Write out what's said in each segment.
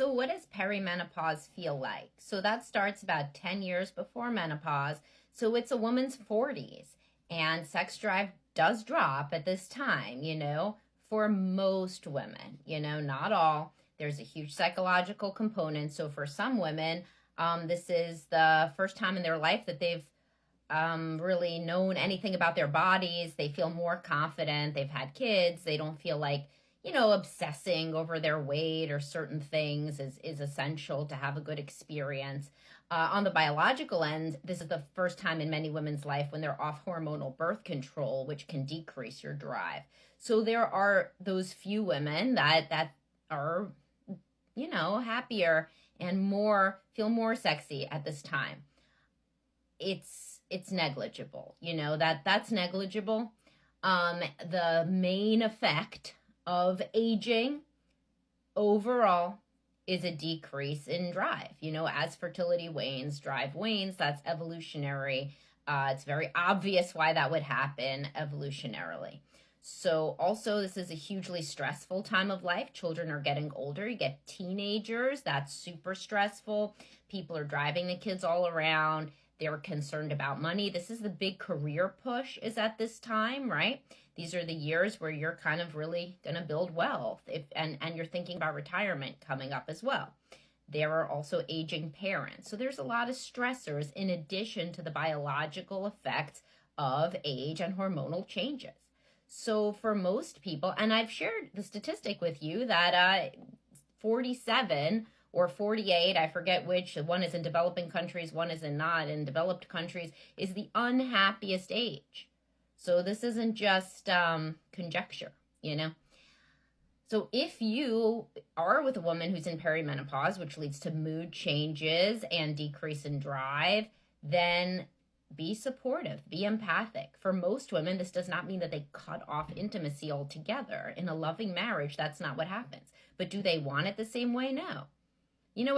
So what does perimenopause feel like? So that starts about 10 years before menopause. So it's a woman's 40's, and sex drive does drop at this time, for most women, not all. There's a huge psychological component. So for some women, this is the first time in their life that they've really known anything about their bodies. They feel more confident. They've had kids. They don't feel like, obsessing over their weight or certain things is essential to have a good experience. On the biological end, this is the first time in many women's life when they're off hormonal birth control, which can decrease your drive. So there are those few women that are, happier and feel more sexy at this time. It's negligible, that's negligible. The main effect of aging overall is a decrease in drive. As fertility wanes, drive wanes. That's evolutionary. It's very obvious why that would happen evolutionarily. So also, this is a hugely stressful time of life. Children are getting older. You get teenagers. That's super stressful. People are driving the kids all around. They're concerned about money. This is the big career push is at this time, right? These are the years where you're kind of really going to build wealth and you're thinking about retirement coming up as well. There are also aging parents. So there's a lot of stressors in addition to the biological effects of age and hormonal changes. So for most people, and I've shared the statistic with you that 47 or 48, I forget which, one is in developing countries, one is not in developed countries, is the unhappiest age. So this isn't just conjecture, So if you are with a woman who's in perimenopause, which leads to mood changes and decrease in drive, then be supportive, be empathic. For most women, this does not mean that they cut off intimacy altogether. In a loving marriage, that's not what happens. But do they want it the same way? No.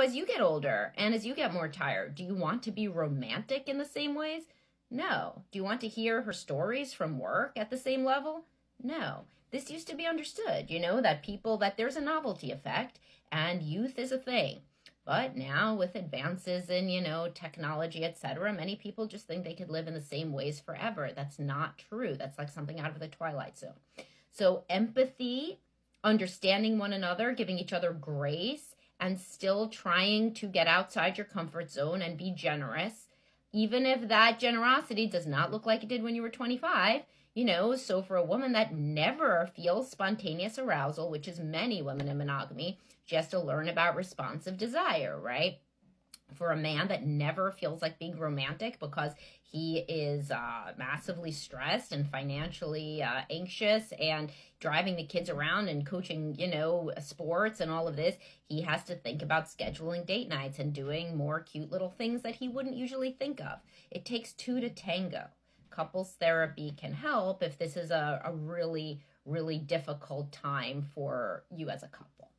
As you get older and as you get more tired, do you want to be romantic in the same ways? No. Do you want to hear her stories from work at the same level? No. This used to be understood, that there's a novelty effect and youth is a thing. But now with advances in, technology, etc., many people just think they could live in the same ways forever. That's not true. That's like something out of the Twilight Zone. So empathy, understanding one another, giving each other grace, and still trying to get outside your comfort zone and be generous, even if that generosity does not look like it did when you were 25, so for a woman that never feels spontaneous arousal, which is many women in monogamy, she has to learn about responsive desire, right? For a man that never feels like being romantic because he is massively stressed and financially anxious and driving the kids around and coaching, sports and all of this, he has to think about scheduling date nights and doing more cute little things that he wouldn't usually think of. It takes two to tango. Couples therapy can help if this is a really, really difficult time for you as a couple.